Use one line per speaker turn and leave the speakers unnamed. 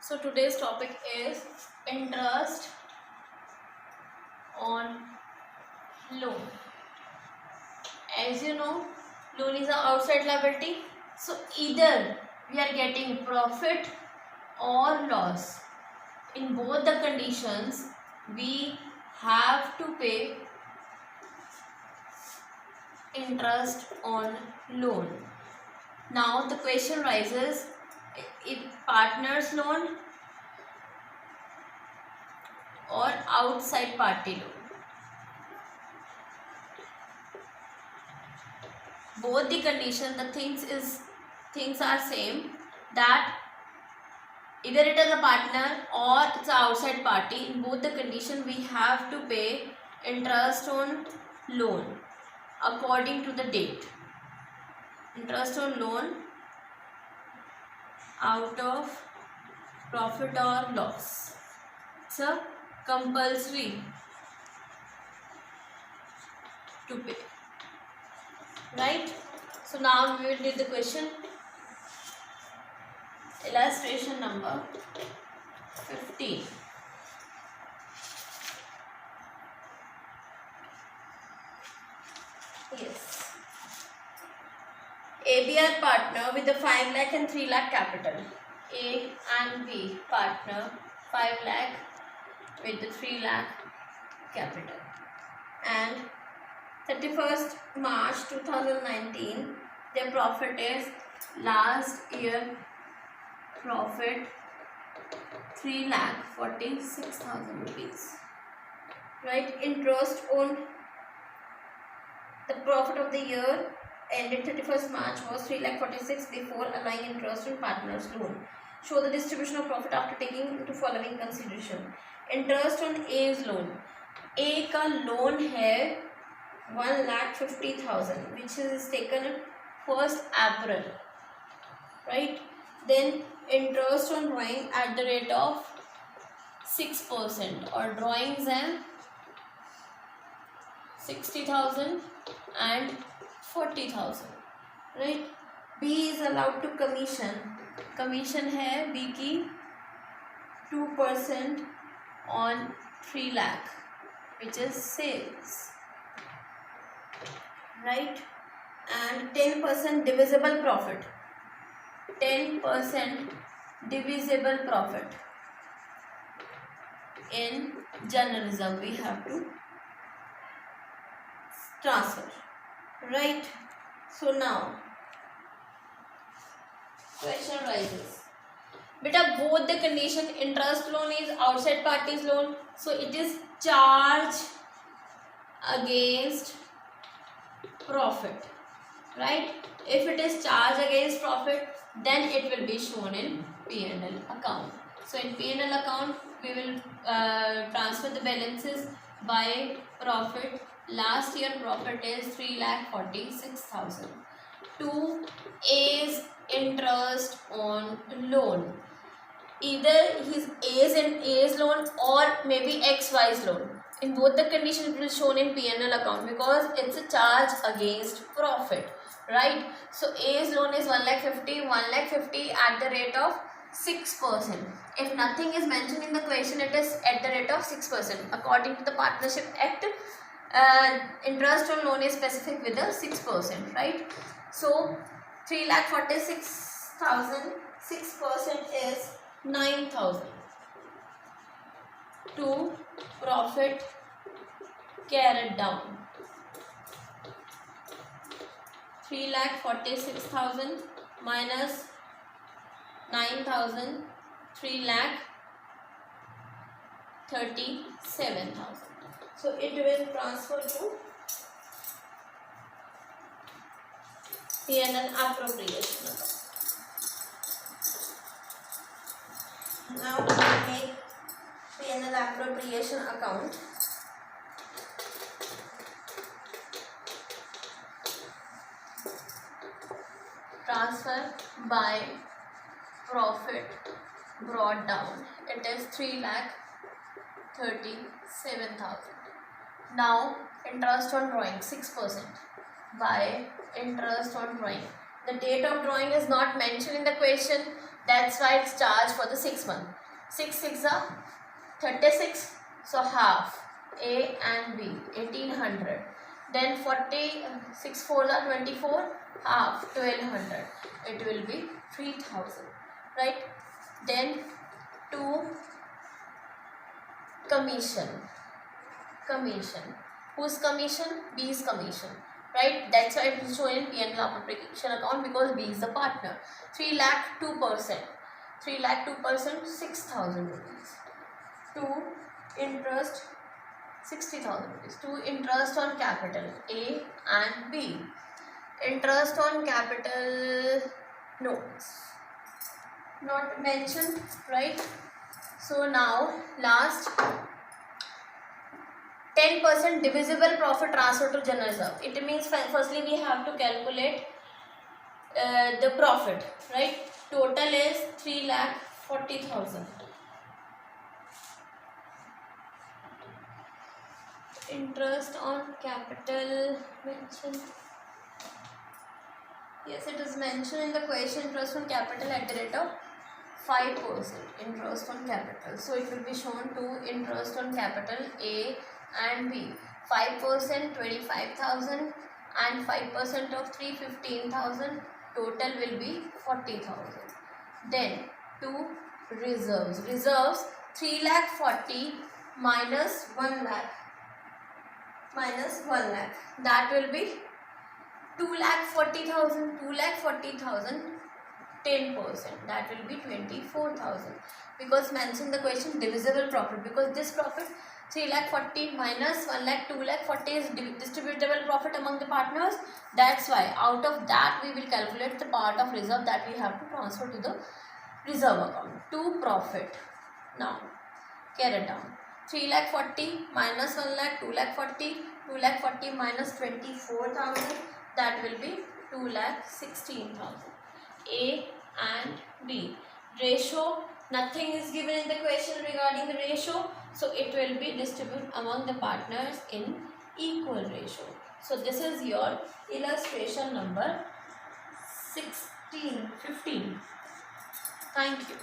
So today's topic is interest on loan. As you know, loan is an outside liability. So either we are getting profit or loss. In both the conditions, we have to pay interest on loan. Now the question rises, if partner's loan or outside party loan. Both the condition, the things are same, that either it is a partner or it's an outside party. In both the condition, we have to pay interest on loan according to the date. Interest on loan out of profit or loss. It's a compulsory to pay. Right? So now we will do the question. Illustration number 15. Yes. AB are partner with a 5 lakh and 3 lakh capital. A and B partner 5 lakh with the 3 lakh capital. And 31st March 2019, their profit is last year profit 3,46,000 rupees. Right? Interest on the profit of the year ended 31st March was 3,46,000 before allowing interest on partner's loan. Show the distribution of profit after taking into following consideration. Interest on A's loan. A का loan है 1,50,000 which is taken 1st April, right? Then interest on drawing at the rate of 6% or drawings and 60,000 and 40,000, right? B is allowed to commission है B की 2% on 3 lakh which is sales, right? And 10% divisible profit. 10% divisible profit. In journalism we have to transfer, right? So now question rises, beta both the condition, interest loan is outside parties loan, so it is charged against profit, right? If it is charged against profit, then it will be shown in P&L account. So in P&L account we will transfer the balances by profit. Last year profit is 3,46,000 to A's interest on loan. Either his A's loan or maybe XY's loan. In both the conditions it will shown in P&L account because it's a charge against profit, right? So A's loan is 1,50,000 at the rate of 6%. If nothing is mentioned in the question, it is at the rate of 6%. According to the Partnership Act, interest on loan is specific with the 6%, right? So 3,46,000, 6% is 9,000 to profit carried down. 3,46,000 minus 9,000, 3,37,000. So it will transfer to P&L appropriation. Now we will make P&L appropriation account. Transfer by profit brought down. It is 3,37,000. Now interest on drawing 6% by interest on drawing. The date of drawing is not mentioned in the question, That's why it's charged for the 6 month. 6 6 are 36, so half A and B 1800. Then 40 6 4 are 24, half 1200. It will be 3000, right? Then 2 commission. Whose commission? B's commission, right? That's why it is shown in P&L application account, because B is the partner. 3 lakh 2%. 3 lakh 2%, 6,000 rupees. 2 interest 60,000 rupees. 2 interest on capital A and B. Interest on capital, no, not mentioned, right? So now last, 10% divisible profit transfer to general reserve. It means firstly we have to calculate the profit, right? Total is 3,40,000. Interest on capital mentioned. Yes, it is mentioned in the question, interest on capital at the rate of 5%. Interest on capital. So it will be shown to interest on capital A and B. 5% 25,000 and 5% of 315,000. Total will be 40,000. Then 2 reserves. Reserves 3,40,000 minus 1 lakh. That will be 2,40,000. 2,40,000. 10%, that will be 24,000, because mention the question divisible profit, because this profit 3,40,000 minus 1 lakh, 2,40,000 is distributable profit among the partners. That's why out of that we will calculate the part of reserve that we have to transfer to the reserve account. To profit. Now carry down. 3,40,000 minus 1 lakh, 2,40,000. 2,40,000 minus 24,000, that will be 2,16,000. A and B. Ratio, nothing is given in the question regarding the ratio, so it will be distributed among the partners in equal ratio. So this is your illustration number 15. Thank you.